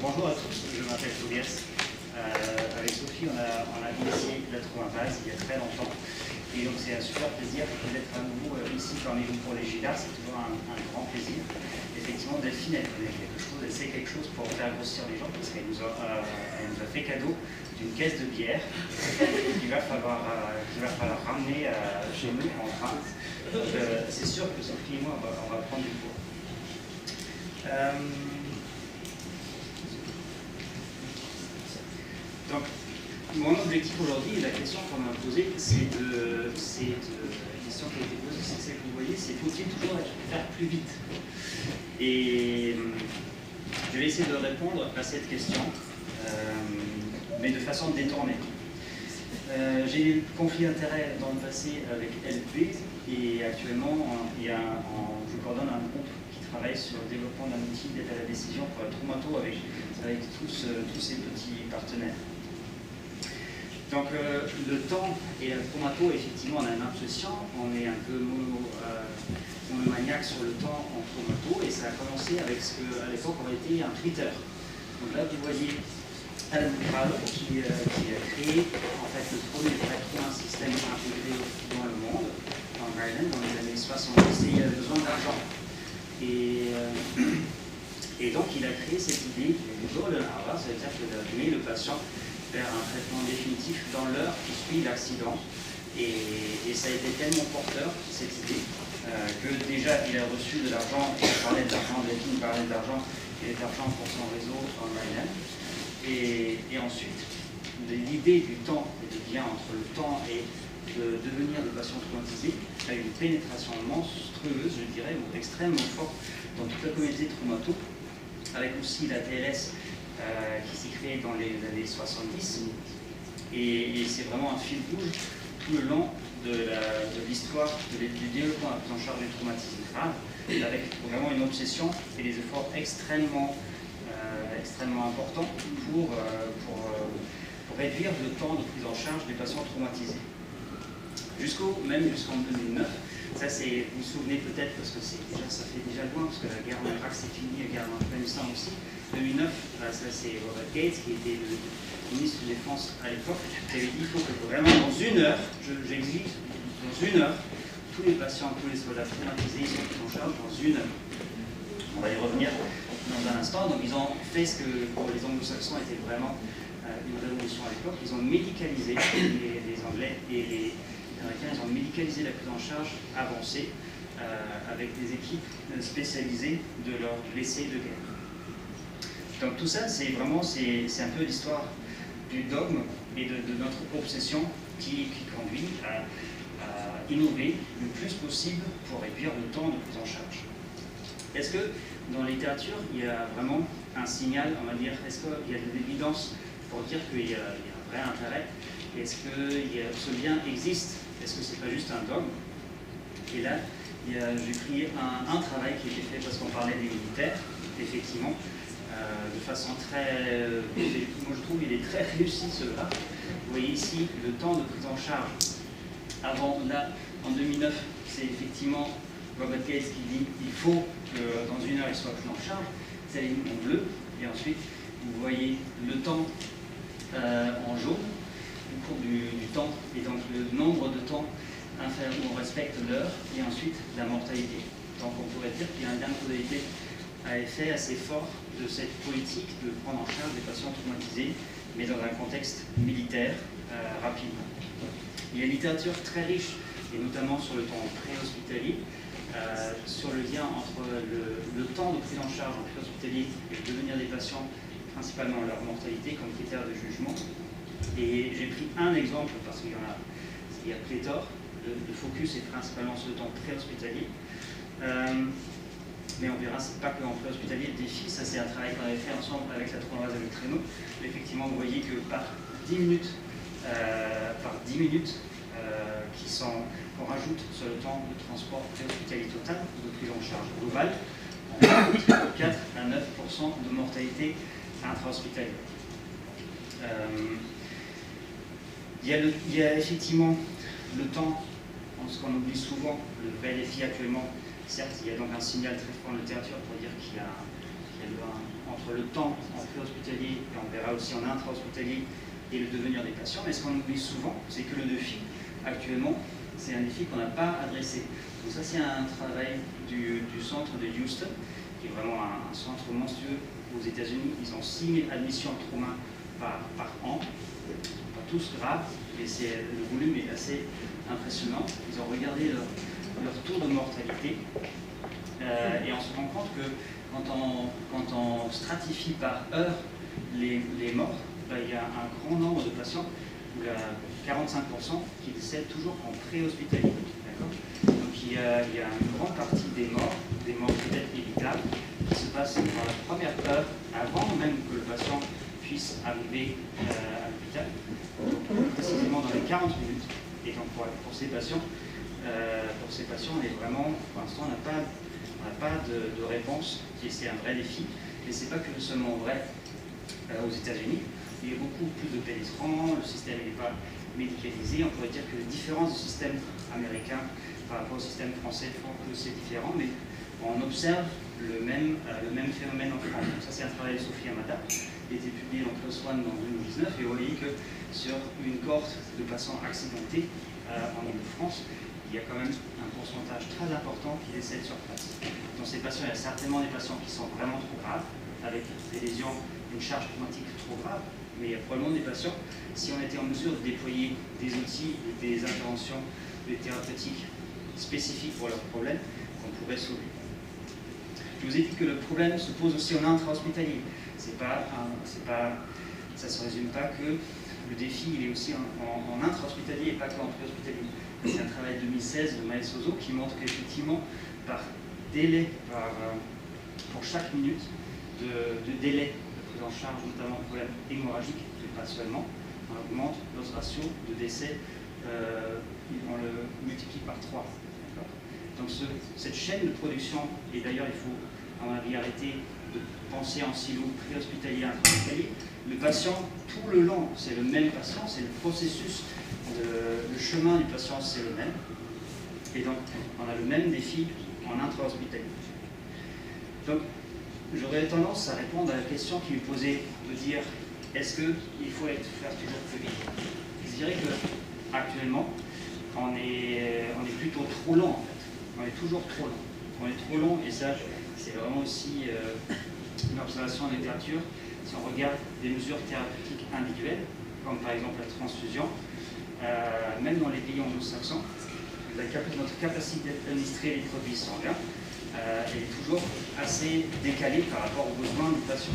Bonjour à tous, je m'appelle Tobias. Avec Sophie, on a initié la Trouvabase il y a très longtemps. Et donc c'est un super plaisir d'être à nouveau ici parmi vous pour les Gilards. C'est toujours un grand plaisir. Effectivement, Delphine, elle sait quelque chose pour faire grossir les gens, parce qu'elle nous a fait cadeau d'une caisse de bière qu'il va falloir ramener chez nous en train. C'est sûr que Sophie et moi, on va prendre du cours. Donc, mon objectif aujourd'hui, la question qu'on m'a posée, c'est la question qui a été posée, c'est celle que vous voyez, c'est faut-il toujours faire plus vite? Et je vais essayer de répondre à cette question, mais de façon détournée. J'ai eu des conflits d'intérêts dans le passé avec LP, et actuellement, je coordonne un groupe qui travaille sur le développement d'un outil d'aide à la décision pour la traumato avec tous ces petits partenaires. Donc le temps et la traumato, effectivement, on a une obsession, on est un peu monomaniaque sur le temps en traumato, et ça a commencé avec ce qu'à l'époque aurait été un Twitter. Donc là, vous voyez Alan Krall qui a créé en fait le premier vrai système intégré dans le monde, en Maryland, dans les années 70, et il avait besoin d'argent. Et donc il a créé cette idée du golden hour, c'est-à-dire que d'amener le patient vers un traitement définitif dans l'heure qui suit l'accident. Et ça a été tellement porteur, cette idée, que déjà il a reçu de l'argent, il parlait d'argent, Delphine parlait d'argent, il avait de l'argent pour son réseau en Maryland. Et ensuite, l'idée du temps et du lien entre le temps et de devenir des patients traumatisés a une pénétration monstrueuse, je dirais, ou extrêmement forte dans toute la communauté traumato, avec aussi la TLS qui s'est créée dans les années 70. Et c'est vraiment un fil rouge tout le long de l'histoire du développement de la prise en charge du traumatisme grave, avec vraiment une obsession et des efforts extrêmement importants pour réduire le temps de prise en charge des patients traumatisés. Même jusqu'en 2009, ça c'est, vous vous souvenez peut-être, parce que ça fait déjà loin, parce que la guerre en Irak c'est fini, la guerre en Afghanistan aussi. 2009, ça c'est Robert Gates qui était le ministre de la Défense à l'époque, qui avait dit qu'il faut que vraiment dans une heure, j'exige, dans une heure, tous les patients, tous les soldats traumatisés sont pris en charge dans une heure. On va y revenir dans un instant. Donc ils ont fait ce que pour les anglo-saxons était vraiment une révolution à l'époque. Ils ont médicalisé, les Anglais et les Américains, ils ont médicalisé la prise en charge avancée avec des équipes spécialisées de leurs blessés de guerre. Donc tout ça, c'est un peu l'histoire du dogme et de notre obsession qui conduit à innover le plus possible pour réduire le temps de prise en charge. Est-ce que dans la littérature, il y a vraiment un signal, on va dire, est-ce qu'il y a de l'évidence pour dire qu'il y a un vrai intérêt? Est-ce que ce lien existe? Est-ce que c'est pas juste un dogme? Et là, j'ai pris un travail qui a été fait parce qu'on parlait des militaires, effectivement, de façon très... moi je trouve qu'il est très réussi cela. Vous voyez ici le temps de prise en charge. Avant, là, en 2009, c'est effectivement Robert Gates qui dit qu'il faut que dans une heure il soit pris en charge. C'est la ligne en bleu. Et ensuite, vous voyez le temps en jaune, du cours du temps, et donc le nombre de temps où on respecte l'heure, et ensuite la mortalité. Donc on pourrait dire qu'il y a un lien de causalité à effet assez fort de cette politique de prendre en charge des patients traumatisés, mais dans un contexte militaire rapidement. Il y a une littérature très riche, et notamment sur le temps pré-hospitalier, sur le lien entre le temps de prise en charge en pré-hospitalier et le devenir des patients, principalement leur mortalité comme critère de jugement. Et j'ai pris un exemple parce qu'il y a pléthore. Le focus est principalement sur le temps pré-hospitalier. Mais on verra, c'est pas que en pré-hospitalier, le défi, ça c'est un travail qu'on avait fait ensemble avec la Trouvabase avec Traîneau. Effectivement, vous voyez que par 10 minutes, qu'on rajoute sur le temps de transport pré-hospitalier total, de prise en charge globale, on rajoute 4 à 9% de mortalité intra-hospitalière. Il y a effectivement le temps, ce qu'on oublie souvent, le vrai défi actuellement. Certes, il y a donc un signal très fort en littérature pour dire qu'il y a entre le temps en pré-hospitalier, et on verra aussi en intra-hospitalier, et le devenir des patients. Mais ce qu'on oublie souvent, c'est que le défi, actuellement, c'est un défi qu'on n'a pas adressé. Donc ça, c'est un travail du centre de Houston, qui est vraiment un centre monstrueux aux États-Unis. Ils ont 6000 admissions en trauma par an, pas tous graves, mais le volume est assez impressionnant. Ils ont regardé leur taux de mortalité et on se rend compte que quand on stratifie par heure les morts, il y a un grand nombre de patients, où il y a 45% qui décèdent toujours en pré-hospitalier. Donc il y a une grande partie des morts peut-être évitables, qui se passent dans la première heure, avant même que le patient puisse arriver à l'hôpital, précisément dans les 40 minutes. Et donc pour ces patients, on est vraiment, pour l'instant, on n'a pas de réponse, et c'est un vrai défi. Mais ce n'est pas que seulement vrai aux États-Unis. Il y a beaucoup plus de pénétrants, le système n'est pas médicalisé. On pourrait dire que les différences du système américain par rapport au système français font que c'est différent, mais on observe le même phénomène en France. Donc ça, c'est un travail de Sophie Amada, qui a été publié dans PLOS ONE en 2019, et vous voyez que sur une cohorte de patients accidentés en Ile-de-France, il y a quand même un pourcentage très important qui décèdent sur place. Dans ces patients, il y a certainement des patients qui sont vraiment trop graves, avec des lésions, une charge traumatique trop grave, mais il y a probablement des patients, si on était en mesure de déployer des outils, des interventions, des thérapeutiques spécifiques pour leurs problèmes, qu'on pourrait sauver. Je vous ai dit que le problème se pose aussi en intra-hospitalier. Ça ne se résume pas que le défi, il est aussi en intra-hospitalier et pas qu'en pré-hospitalier. C'est un travail 2016 de Maël Sozo qui montre qu'effectivement, par délai, pour chaque minute de délai de prise en charge, notamment de problèmes hémorragiques, mais pas seulement, on augmente notre ratio de décès, on le multiplie par 3. Donc cette chaîne de production, et d'ailleurs il faut à mon avis arrêter de penser en silo pré-hospitalier, intra-hospitalier, le patient tout le long c'est le même patient, c'est le processus, le chemin du patient c'est le même, et donc on a le même défi en intra-hospitalier. Donc j'aurais tendance à répondre à la question qui me posait de dire est-ce qu'il faut faire toujours plus vite. Je dirais que actuellement on est plutôt trop lent en fait. On est toujours trop long. On est trop long, et ça, c'est vraiment aussi une observation en littérature. Si on regarde des mesures thérapeutiques individuelles, comme par exemple la transfusion, même dans les pays anglo-saxons, notre capacité d'administrer les produits sanguins est toujours assez décalée par rapport aux besoins du patient.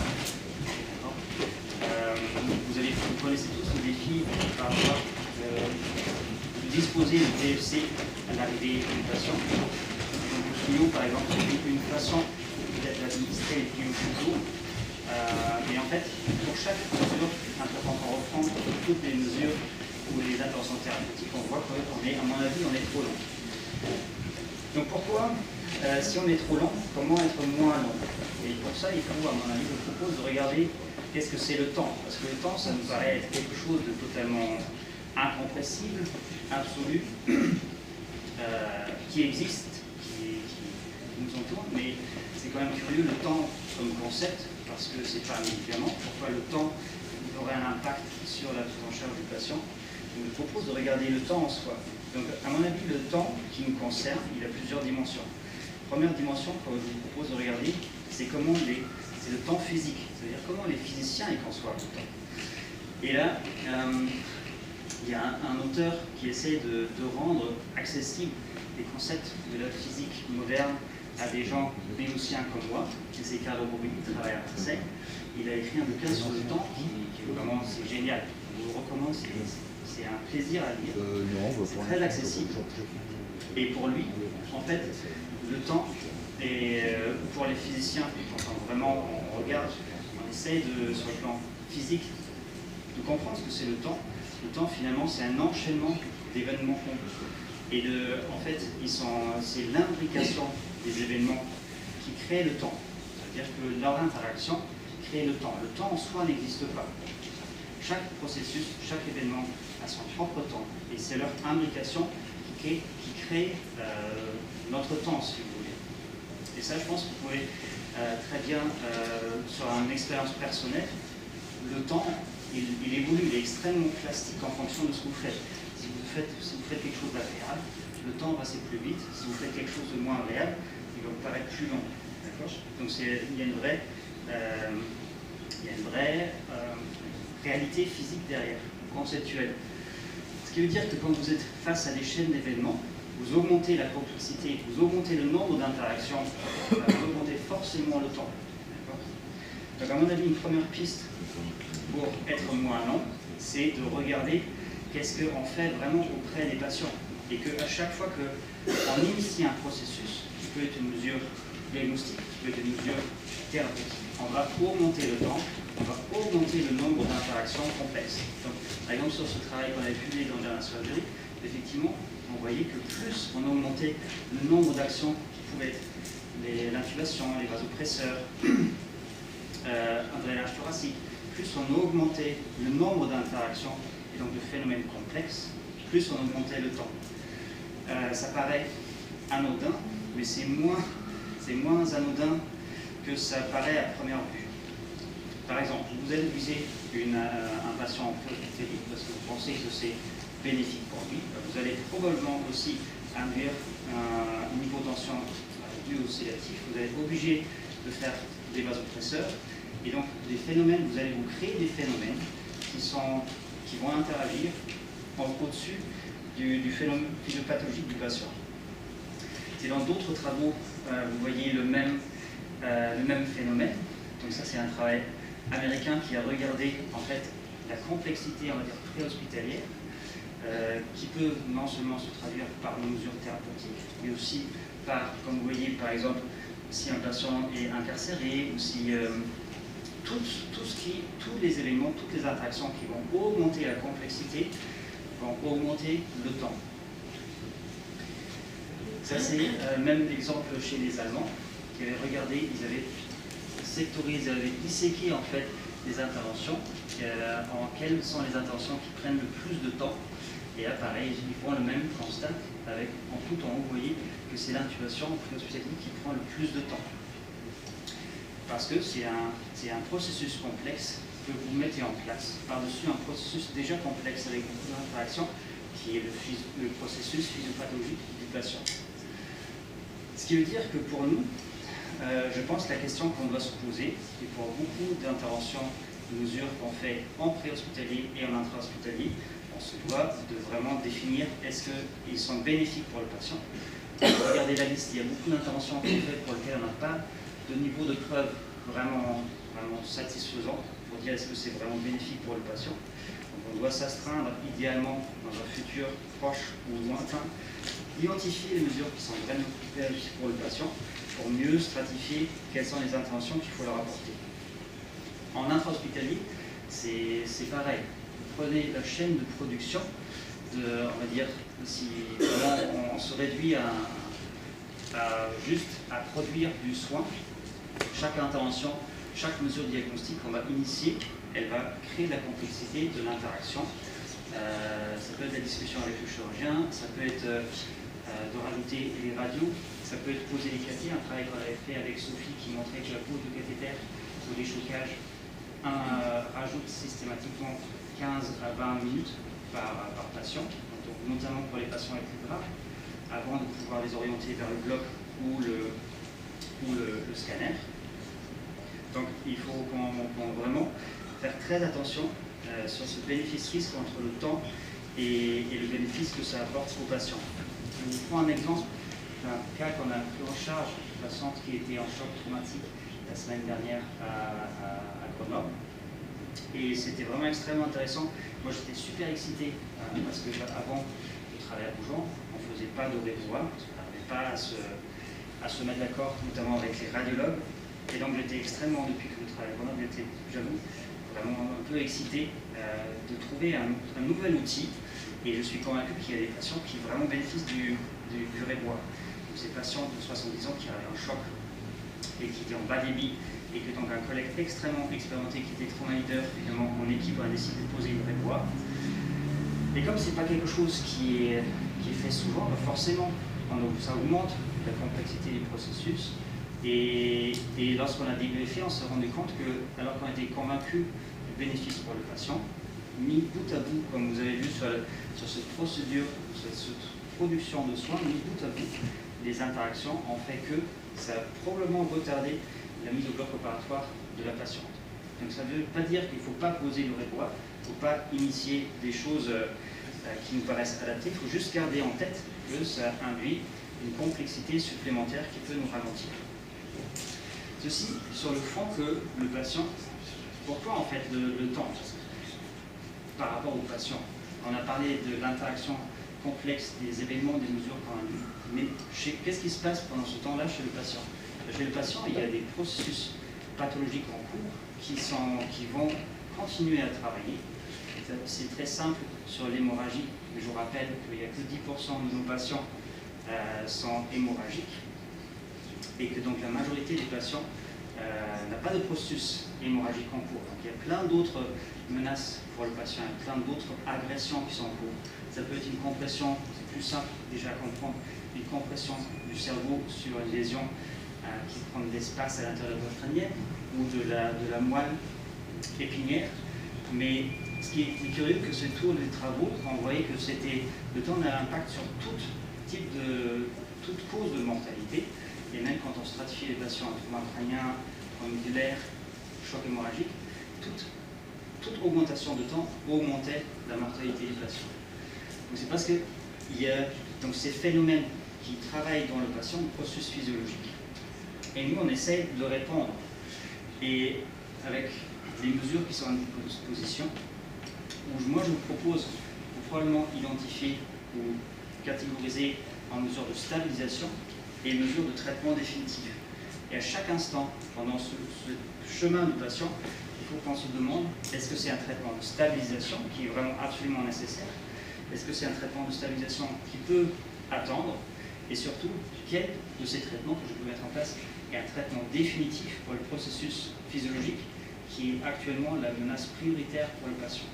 Vous connaissez tous le défi par rapport de disposer du TFC à l'arrivée du patient. Donc le tuyau, par exemple, c'est une façon peut-être d'administrer les tuyaux toujours. Mais en fait, pour chaque mesure, quand on reprend toutes les mesures ou les interventions thérapeutiques, on voit qu'on est, à mon avis, on est trop long. Donc pourquoi, si on est trop long, comment être moins long? Et pour ça, il faut, à mon avis, je vous propose de regarder qu'est-ce que c'est le temps. Parce que le temps, ça nous paraît être quelque chose de totalement incompressible, absolu, qui existe, qui nous entoure, mais c'est quand même curieux le temps comme concept, parce que c'est pas un médicament. Pourquoi le temps aurait un impact sur la prise en charge du patient? Je vous propose de regarder le temps en soi. Donc, à mon avis, le temps qui nous concerne, il a plusieurs dimensions. Première dimension que je vous propose de regarder, c'est le temps physique, c'est-à-dire comment les physiciens y conçoivent le temps. Et là, il y a un auteur qui essaie de rendre accessible les concepts de la physique moderne à des gens béotiens comme moi. C'est Carlo Bobini, qui travaille à Marseille. Il a écrit un bouquin sur le temps qui est vraiment, c'est génial. Je vous le recommande, c'est un plaisir à lire. C'est très accessible. Et pour lui, en fait, le temps, et pour les physiciens, quand vraiment on regarde, on essaye sur le plan physique de comprendre ce que c'est le temps. Le temps, finalement, c'est un enchaînement d'événements complets. Et en fait, c'est l'imbrication des événements qui crée le temps. C'est-à-dire que leur interaction crée le temps. Le temps en soi n'existe pas. Chaque processus, chaque événement a son propre temps. Et c'est leur imbrication qui crée notre temps, si vous voulez. Et ça, je pense que vous pouvez très bien sur une expérience personnelle. Le temps, il évolue, il est extrêmement plastique en fonction de ce que vous faites. Si vous faites quelque chose d'agréable, le temps va passer plus vite. Si vous faites quelque chose de moins agréable, il va vous paraître plus long. Donc il y a une vraie, réalité physique derrière, conceptuelle. Ce qui veut dire que quand vous êtes face à des chaînes d'événements, vous augmentez la complexité, vous augmentez le nombre d'interactions, vous augmentez forcément le temps. Donc à mon avis, une première piste pour être moins lent, c'est de regarder qu'est-ce qu'on fait vraiment auprès des patients. Et qu'à chaque fois qu'on initie un processus, qui peut être une mesure diagnostique, qui peut être une mesure thérapeutique, on va augmenter le temps, on va augmenter le nombre d'interactions complexes. Donc, par exemple, sur ce travail qu'on avait publié dans la surgery, effectivement, on voyait que plus on augmentait le nombre d'actions qui pouvaient être l'intubation, les vasopresseurs, un drainage thoracique, plus on augmentait le nombre d'interactions et donc de phénomènes complexes, plus on augmentait le temps. Ça paraît anodin, mais c'est moins anodin que ça paraît à première vue. Par exemple, vous allez viser un patient en préhospitalier parce que vous pensez que c'est bénéfique pour lui. Vous allez probablement aussi induire une hypotension due au sédatif. Vous allez être obligé de faire des vasopresseurs. Et donc, vous allez vous créer des phénomènes qui vont interagir au-dessus du phénomène physiopathologique du patient. C'est dans d'autres travaux, vous voyez le même phénomène. Donc ça, c'est un travail américain qui a regardé en fait la complexité, on va dire, préhospitalière, qui peut non seulement se traduire par une mesure thérapeutique, mais aussi par, comme vous voyez, par exemple, si un patient est incarcéré, ou si tous les éléments, toutes les interactions qui vont augmenter la complexité vont augmenter le temps. Ça, c'est le même exemple chez les Allemands, qui avaient regardé, ils avaient sectorisé, ils avaient disséqué en fait les interventions, quelles sont les interventions qui prennent le plus de temps. Et là, pareil, ils font le même constat, avec en tout en haut, vous voyez que c'est l'intubation préhospitalière qui prend le plus de temps. Parce que c'est un processus complexe que vous mettez en place par-dessus un processus déjà complexe avec beaucoup d'interactions, qui est le processus physiopathologique du patient. Ce qui veut dire que pour nous, je pense que la question qu'on doit se poser, et pour beaucoup d'interventions, de mesures qu'on fait en préhospitalier et en intra-hospitalier, on se doit de vraiment définir est-ce qu'ils sont bénéfiques pour le patient. Regardez la liste, il y a beaucoup d'interventions qu'on fait pour lesquelles on n'a pas de niveau de preuve vraiment satisfaisant pour dire est-ce que c'est vraiment bénéfique pour le patient. Donc on doit s'astreindre idéalement dans un futur proche ou lointain, identifier les mesures qui sont vraiment bénéfiques pour le patient pour mieux stratifier quelles sont les interventions qu'il faut leur apporter. En intra-hospitalier, c'est pareil. Vous prenez la chaîne de production, on va dire, si on se réduit juste à produire du soin, chaque intervention, chaque mesure diagnostique qu'on va initier, elle va créer de la complexité de l'interaction. Ça peut être la discussion avec le chirurgien, ça peut être de rajouter les radios, ça peut être poser les cathéters, un travail qu'on avait fait avec Sophie qui montrait que la pose de cathéter ou les chocages ajoute systématiquement 15 à 20 minutes par patient, donc notamment pour les patients les plus graves, avant de pouvoir les orienter vers le bloc ou le scanner. Donc il faut vraiment faire très attention sur ce bénéfice-risque entre le temps et le bénéfice que ça apporte aux patients. Je vous prends un exemple d'un cas qu'on a pris en charge, une patiente qui était en choc traumatique la semaine dernière à Grenoble. Et c'était vraiment extrêmement intéressant. Moi j'étais super excité parce que avant de travailler à Bougeant, on ne faisait pas de révisoire, parce qu'on n'arrivait pas à se mettre d'accord, notamment avec les radiologues. Et donc j'étais extrêmement, depuis que je travaille à Grenoble, j'étais, j'avoue, vraiment un peu excité de trouver un nouvel outil. Et je suis convaincu qu'il y a des patients qui vraiment bénéficient du rébois. Donc ces patients de 70 ans qui avaient un choc et qui étaient en bas débit, et que donc un collègue extrêmement expérimenté qui était trauma leader, évidemment en équipe, a décidé de poser une rébois. Et comme ce n'est pas quelque chose qui est fait souvent, bah forcément, ça augmente la complexité du processus, Et lorsqu'on a débriefé, on s'est rendu compte que, alors qu'on était convaincu du bénéfice pour le patient, mis bout à bout, comme vous avez vu sur cette procédure, cette production de soins, mis bout à bout, les interactions ont fait que ça a probablement retardé la mise au bloc opératoire de la patiente. Donc ça ne veut pas dire qu'il ne faut pas poser le rébois, il ne faut pas initier des choses qui nous paraissent adaptées, il faut juste garder en tête que ça induit une complexité supplémentaire qui peut nous ralentir. Ceci sur le fond que le patient, pourquoi en fait le temps par rapport au patient? On a parlé de l'interaction complexe des événements, des mesures qu'on a vues, mais qu'est-ce qui se passe pendant ce temps-là chez le patient? Chez le patient, il y a des processus pathologiques en cours qui vont continuer à travailler. C'est très simple sur l'hémorragie. Je vous rappelle qu'il n'y a que 10% de nos patients sont hémorragiques et que donc la majorité des patients n'a pas de processus hémorragique en cours. Donc, il y a plein d'autres menaces pour le patient, il y a plein d'autres agressions qui sont en cours. Ça peut être une compression, c'est plus simple déjà à comprendre, une compression du cerveau sur une lésion qui prend de l'espace à l'intérieur de votre crânienne ou de la moelle épinière. Mais ce qui est curieux, que c'est tous les travaux, on voyait que le temps a un impact sur toute cause de mortalité. Et même quand on stratifie les patients en trauma crânien, trauma musculaire, choc hémorragique, toute augmentation de temps augmentait la mortalité des patients. Donc c'est parce qu'il y a donc ces phénomènes qui travaillent dans le patient, le processus physiologique. Et nous, on essaie de répondre. Et avec les mesures qui sont à notre disposition, moi je vous propose de probablement identifier ou catégoriser en mesures de stabilisation et mesures de traitement définitif. Et à chaque instant, pendant ce chemin du patient, il faut qu'on se demande, est-ce que c'est un traitement de stabilisation qui est vraiment absolument nécessaire? Est-ce que c'est un traitement de stabilisation qui peut attendre? Et surtout, quel de ces traitements que je peux mettre en place est un traitement définitif pour le processus physiologique qui est actuellement la menace prioritaire pour le patient.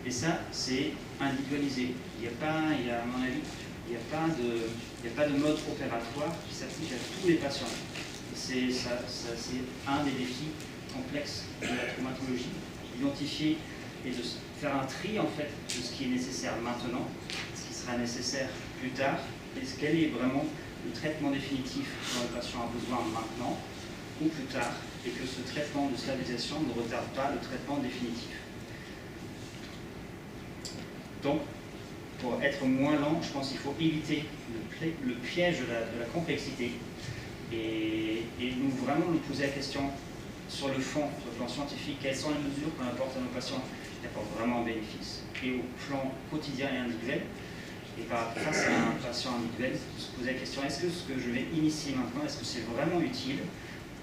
Et ça, c'est individualisé. À mon avis, il n'y a pas de mode opératoire qui s'applique à tous les patients. C'est un des défis complexes de la traumatologie, d'identifier et de faire un tri en fait de ce qui est nécessaire maintenant, ce qui sera nécessaire plus tard, et quel est vraiment le traitement définitif dont le patient a besoin maintenant ou plus tard, et que ce traitement de stabilisation ne retarde pas le traitement définitif. Donc, pour être moins lent, je pense qu'il faut éviter le piège de la complexité et nous vraiment nous poser la question sur le fond, sur le plan scientifique, quelles sont les mesures qu'on apporte à nos patients qui apportent vraiment un bénéfice. Et au plan quotidien et individuel, et face à un patient individuel, se poser la question, est-ce que ce que je vais initier maintenant, est-ce que c'est vraiment utile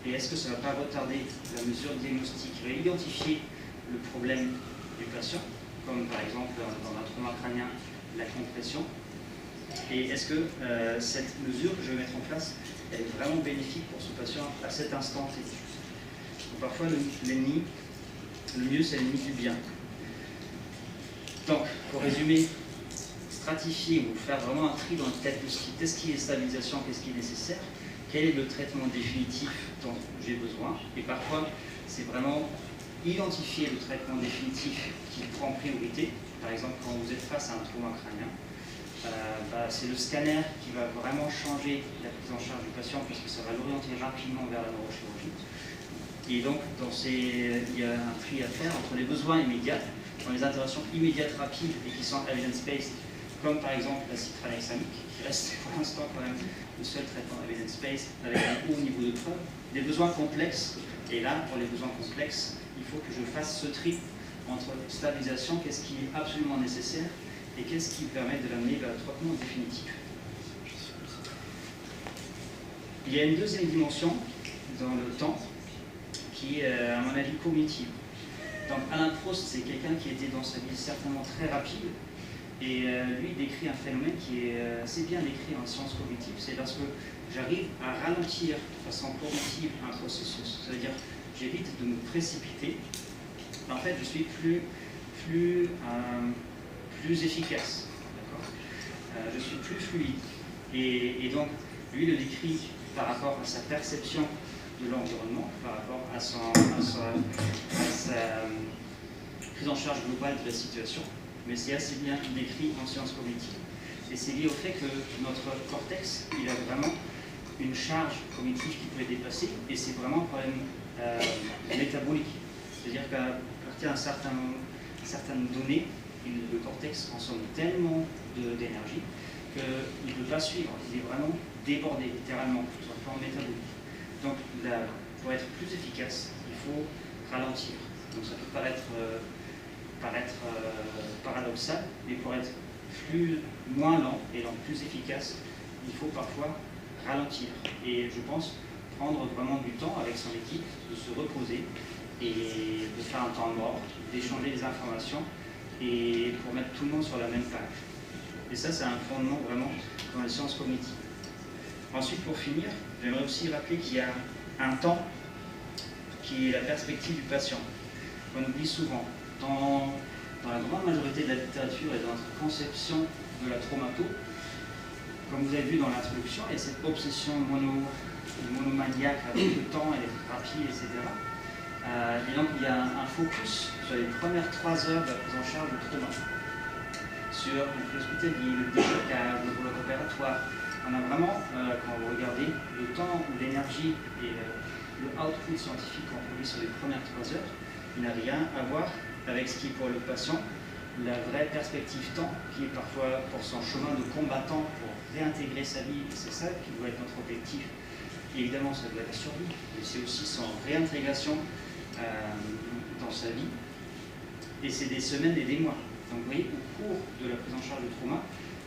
et est-ce que ça ne va pas retarder la mesure diagnostique, identifier le problème du patient, comme par exemple dans un trauma crânien, la compression. Et est-ce que cette mesure que je vais mettre en place, elle est vraiment bénéfique pour ce patient à cet instant T? Parfois, l'ennemi, le mieux, c'est l'ennemi du bien. Donc, pour résumer, stratifier ou faire vraiment un tri dans le tête de qu'est-ce qui est stabilisation, qu'est-ce qui est nécessaire, quel est le traitement définitif dont j'ai besoin. Et parfois, c'est vraiment identifier le traitement définitif qui prend priorité. Par exemple, quand vous êtes face à un trauma crânien, c'est le scanner qui va vraiment changer la prise en charge du patient parce que ça va l'orienter rapidement vers la neurochirurgie. Et donc, il y a un tri à faire entre les besoins immédiats, dans les interventions immédiates rapides et qui sont evidence-based, comme par exemple la citralhexamique, qui reste pour l'instant quand même le seul traitement evidence-based avec un haut niveau de preuve. Des besoins complexes, et là, pour les besoins complexes, il faut que je fasse ce tri entre stabilisation, qu'est-ce qui est absolument nécessaire, et qu'est-ce qui permet de l'amener vers le traitement définitif. Il y a une deuxième dimension dans le temps qui est, à mon avis, cognitive. Donc Alain Prost, c'est quelqu'un qui était dans sa vie certainement très rapide, et lui décrit un phénomène qui est assez bien décrit en sciences cognitives, c'est lorsque j'arrive à ralentir de façon cognitive un processus, c'est-à-dire j'évite de me précipiter, en fait je suis plus efficace, je suis plus fluide. Et donc lui le décrit par rapport à sa perception de l'environnement, par rapport à sa prise en charge globale de la situation, mais c'est assez bien décrit en sciences cognitives. Et c'est lié au fait que notre cortex, il a vraiment une charge cognitive qui peut être dépassée, et c'est vraiment un problème métabolique. C'est-à-dire qu'à partir d'un certaines données, le cortex consomme tellement d'énergie qu'il ne peut pas suivre. Il est vraiment débordé, littéralement, sur le plan métabolique. Donc, pour être plus efficace, il faut ralentir. Donc, ça peut paraître paradoxal, mais pour être moins lent et donc plus efficace, il faut parfois ralentir. Et je pense prendre vraiment du temps avec son équipe, de se reposer et de faire un temps mort, d'échanger les informations et pour mettre tout le monde sur la même page. Et ça, c'est un fondement vraiment dans les sciences cognitives. Ensuite, pour finir, j'aimerais aussi rappeler qu'il y a un temps qui est la perspective du patient. On oublie souvent. Dans la grande majorité de la littérature et dans notre conception de la traumato, comme vous avez vu dans l'introduction, il y a cette obsession monomaniaque avec le temps et les thérapies, etc. Et donc il y a un focus sur les premières 3 heures de la prise en charge du trauma, sur l'hospitalier, le déblocage, le bloc opératoire. On a vraiment, quand vous regardez, le temps ou l'énergie et le output scientifique qu'on produit sur les premières 3 heures, il n'a rien à voir avec ce qui est pour le patient la vraie perspective temps, qui est parfois pour son chemin de combattant pour réintégrer sa vie, et c'est ça qui doit être notre objectif. Et évidemment, ça doit être la survie, mais c'est aussi son réintégration dans sa vie. Et c'est des semaines et des mois. Donc vous voyez, au cours de la prise en charge du trauma,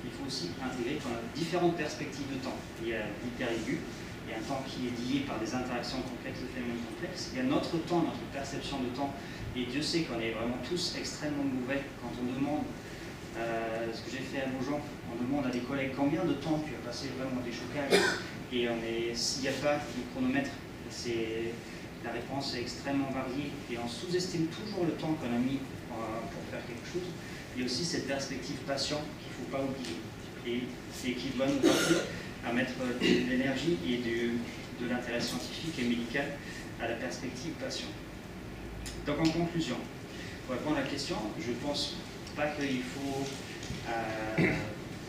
il faut aussi intégrer qu'on a différentes perspectives de temps. Il y a l'hyper-aigu, il y a un temps qui est lié par des interactions complexes, des phénomènes complexes. Il y a notre temps, notre perception de temps. Et Dieu sait qu'on est vraiment tous extrêmement mauvais quand on demande, ce que j'ai fait à Beaujon, on demande à des collègues combien de temps tu as passé vraiment des chocages. Et s'il n'y a pas de chronomètre, la réponse est extrêmement variée. Et on sous-estime toujours le temps qu'on a mis pour faire quelque chose. Il y a aussi cette perspective patient qu'il ne faut pas oublier et qui doit nous rappeler à mettre de l'énergie et de l'intérêt scientifique et médical à la perspective patient. Donc en conclusion, pour répondre à la question, je ne pense pas qu'il faut...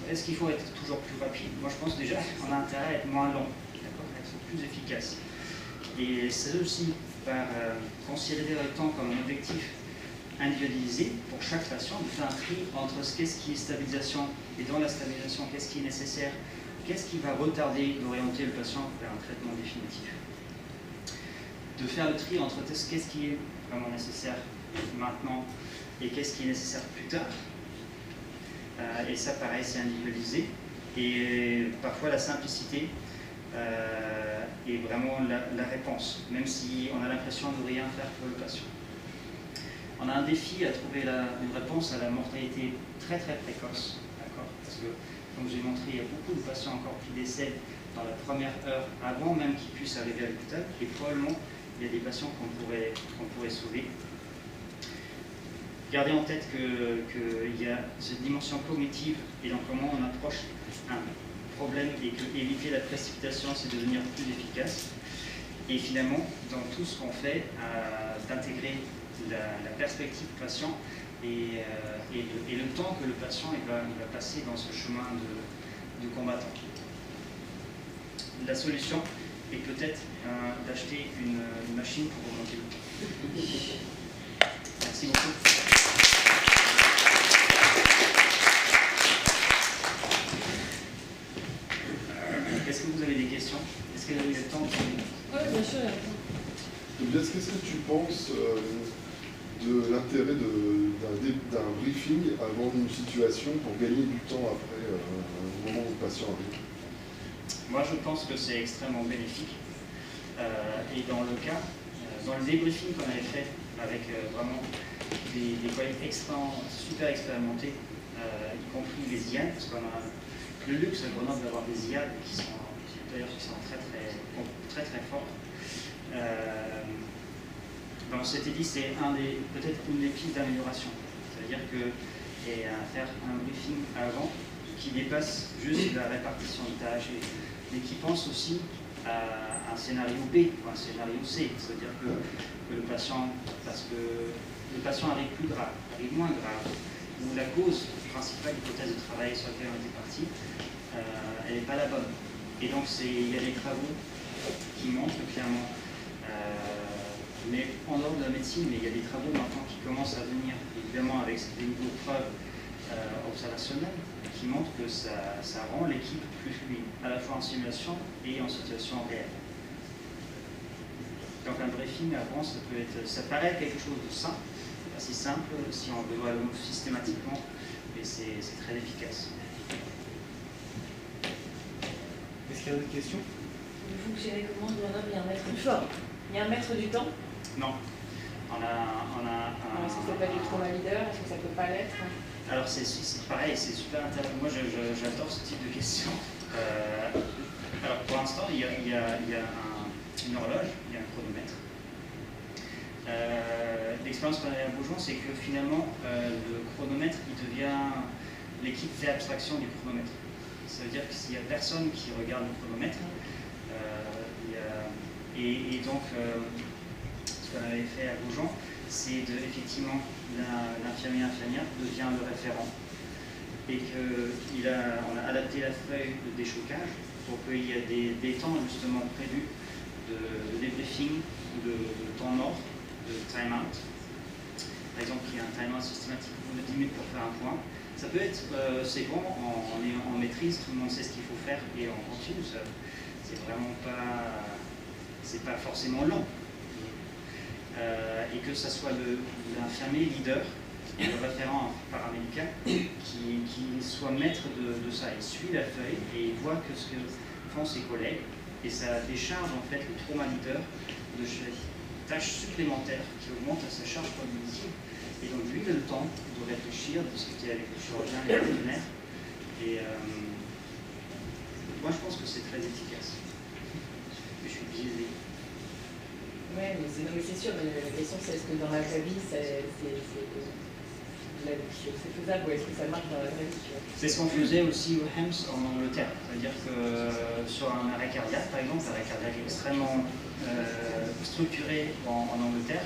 est-ce qu'il faut être toujours plus rapide? Moi je pense déjà qu'on a intérêt à être moins long, être plus efficace. Et c'est aussi par considérer le temps comme un objectif individualisé pour chaque patient, de faire un tri entre qu'est-ce qui est stabilisation et dans la stabilisation, qu'est-ce qui est nécessaire, qu'est-ce qui va retarder d'orienter le patient vers un traitement définitif. De faire le tri entre qu'est-ce qui est vraiment nécessaire maintenant et qu'est-ce qui est nécessaire plus tard. Et ça, pareil, c'est individualisé. Et parfois, la simplicité est vraiment la réponse, même si on a l'impression de rien faire pour le patient. On a un défi à trouver une réponse à la mortalité très très précoce, parce que, comme j'ai montré, il y a beaucoup de patients encore qui décèdent dans la première heure avant même qu'ils puissent arriver à l'hôpital, et probablement il y a des patients qu'on pourrait sauver. Gardez en tête qu'il y a cette dimension cognitive et dans comment on approche un problème, et que éviter la précipitation, c'est devenir plus efficace. Et finalement, dans tout ce qu'on fait, d'intégrer la perspective patient et le temps que le patient il va passer dans ce chemin de combattant. La solution est peut-être d'acheter une machine pour remonter le temps. Merci beaucoup. Est-ce que vous avez des questions? Est-ce que vous avez le temps? Oui, bien sûr, il y a le temps. Qu'est-ce que tu penses de l'intérêt d'un briefing avant une situation pour gagner du temps après au moment où le patient arrive? Moi, je pense que c'est extrêmement bénéfique. Et dans le cas, dans le débriefing qu'on avait fait avec vraiment des collègues super expérimentés, y compris les IA, parce qu'on a le luxe à Grenoble d'avoir des IA qui sont très très forts. On s'était dit c'est peut-être une des pistes d'amélioration. C'est-à-dire que faire un briefing avant qui dépasse juste la répartition de tâches, mais qui pense aussi à un scénario B, ou un scénario C, c'est-à-dire que le patient, parce que le patient arrive plus grave, arrive moins grave, ou la cause principale, l'hypothèse de travail sur laquelle on était parti, elle n'est pas la bonne. Et donc il y a des travaux qui montrent clairement, mais en dehors de la médecine, mais il y a des travaux maintenant qui commencent à venir, évidemment avec des niveaux de preuves observationnelles, qui montrent que ça rend l'équipe plus fluide, à la fois en simulation et en situation réelle. Donc un briefing avant, ça paraît quelque chose de simple, assez simple si on le voit systématiquement, mais c'est très efficace. Est-ce qu'il y a d'autres questions? Vous fonctionnez comment? Il y a un maître du temps. Il y a un maître du temps? Non. On a Est-ce que c'est pas du trauma leader? Est-ce que ça peut pas l'être? Alors c'est pareil, c'est super intéressant. Moi j'adore ce type de questions. Alors pour l'instant, il y a une horloge, il y a un chronomètre. L'expérience qu'on a à Beaujon, c'est que finalement le chronomètre, l'équipe fait abstraction du chronomètre. Ça veut dire que s'il n'y a personne qui regarde le chronomètre, et donc ce qu'on avait fait à Beaujon, c'est effectivement l'infirmière devient le référent et qu'on a adapté la feuille de déchocage pour qu'il y ait des temps justement prévus de débriefing ou de temps mort, de time-out. Par exemple, il y a un time-out systématique de 10 minutes pour faire un point. Ça peut être, c'est bon, on est en maîtrise, tout le monde sait ce qu'il faut faire et on continue. C'est vraiment pas, c'est pas forcément long. Et que ce soit l'infirmier leader, le référent paramédical, qui soit maître de ça. Il suit la feuille et il voit que ce que font ses collègues. Et ça décharge en fait le trauma leader de tâches supplémentaires qui augmentent sa charge cognitive. Et donc lui, il a le temps de réfléchir, de discuter avec le chirurgien, les vétérinaires. Et moi, je pense que c'est très efficace. Mais je suis biaisé. Oui, mais c'est sûr, mais la question c'est est-ce que dans la vraie vie c'est faisable ou est-ce que ça marche dans la vraie vie? C'est ce qu'on faisait aussi au HEMS en Angleterre. C'est-à-dire que sur un arrêt cardiaque, par exemple, un arrêt cardiaque extrêmement structuré en Angleterre,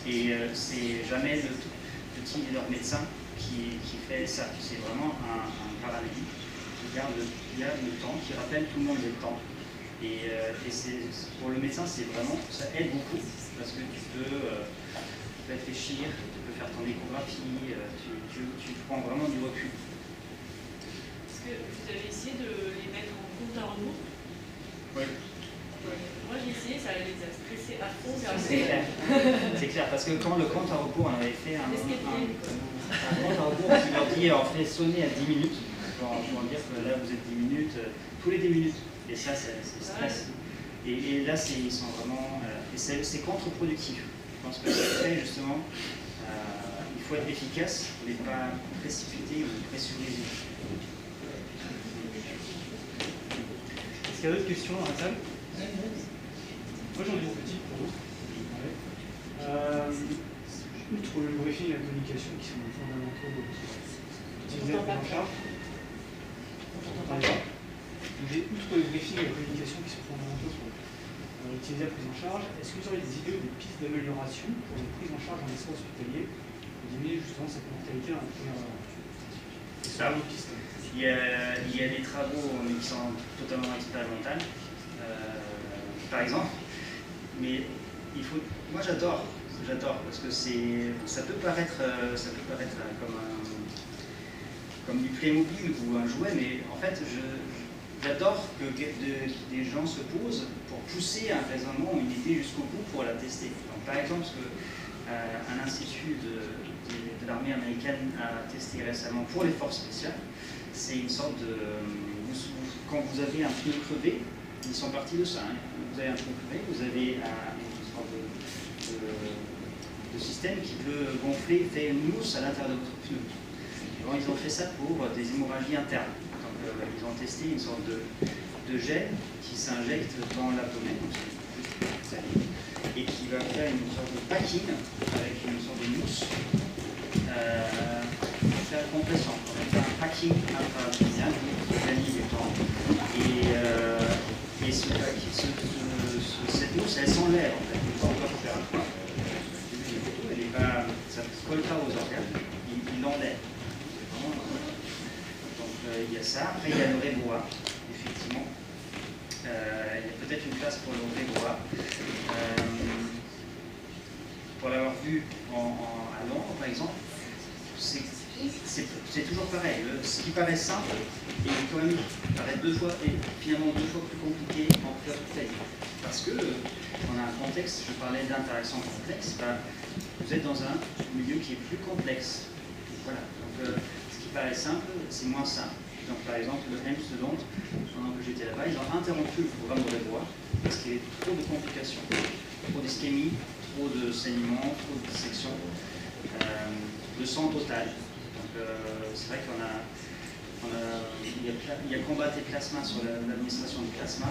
et c'est jamais le team leader médecin qui fait ça. C'est vraiment un paramédic qui garde le temps, qui rappelle tout le monde le temps. Et pour le médecin, ça aide beaucoup parce que tu peux réfléchir, tu peux faire ton échographie, tu prends vraiment du recul. Est-ce que vous avez essayé de les mettre en compte à rebours? Oui. Moi j'ai essayé, ça les a stressés à fond. C'est clair, parce que quand le compte à rebours, on avait fait un compte à rebours qui leur dit on fait sonner à 10 minutes, pour dire que là vous êtes 10 minutes, tous les 10 minutes. Et ça, c'est stress. Et là, ils sont vraiment. C'est contre-productif. Je pense que c'est très justement. Il faut être efficace, mais pas précipité ou pressurisé. Est-ce qu'il y a d'autres questions dans la salle? Moi, j'en ai une petite pour vous. Outre le briefing et la communication qui sont fondamentaux utilisés à la prise en charge. Outre le briefing et la communication qui sont fondamentaux pour utiliser la prise en charge, est-ce que vous aurez des idées ou des pistes d'amélioration pour une prise en charge en essai hospitalier pour diminuer justement cette mortalité dans la première piste? Il y a des travaux qui sont totalement expérimentaux, par exemple, mais moi j'adore parce que ça peut paraître comme du Playmobil ou un jouet, mais en fait j'adore que des gens se posent pour pousser un raisonnement ou une idée jusqu'au bout pour la tester. Donc, par exemple, ce qu'un institut de l'armée américaine a testé récemment pour les forces spéciales, c'est une sorte de... Quand vous avez un pneu crevé, ils sont partis de ça. Hein. Vous avez un pneu crevé, vous avez une sorte de système qui peut gonfler, faire une mousse à l'intérieur de votre pneu. Bon, ils ont fait ça pour des hémorragies internes. Donc, ils ont testé une sorte de gel qui s'injecte dans l'abdomen et qui va faire une sorte de packing avec une sorte de mousse pour faire la compression. On va faire un tracking intra-abdominal pour gagner du temps. Et cette mousse, elle s'enlève en fait. Il faut encore faire un point. Ça ne colle pas aux organes, il l'enlève. Donc il y a ça. Après, il y a le rébois, effectivement. Il y a peut-être une place pour le rébois. Pour l'avoir vu à Londres, par exemple, c'est toujours pareil. Ce qui paraît simple est quand même paraît finalement deux fois plus compliqué en fleur hospitalier. Parce que on a un contexte, je parlais d'interaction complexe, vous êtes dans un milieu qui est plus complexe. Voilà. Donc ce qui paraît simple, c'est moins simple. Donc par exemple, le HEMS de Londres, pendant que j'étais là-bas, ils ont interrompu le programme de rébois parce qu'il y avait trop de complications, trop d'ischémie, trop de saignement, trop de dissection, de sang total. Donc c'est vrai il y a combattre les plasmas sur l'administration du plasma,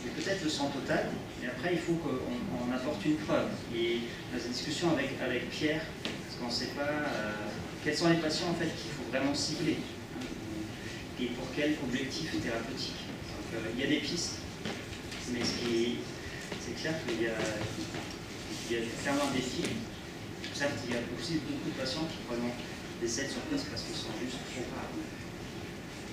mais peut-être le sang total, et après il faut qu'on apporte une preuve. Et dans la discussion avec Pierre, parce qu'on ne sait pas quels sont les patients en fait qu'il faut vraiment cibler, et pour quel objectif thérapeutique. Donc il y a des pistes, mais c'est clair qu'il y a clairement un défi. Certes, il y a aussi beaucoup de patients qui vraiment décèdent sur place parce qu'ils sont juste trop rares.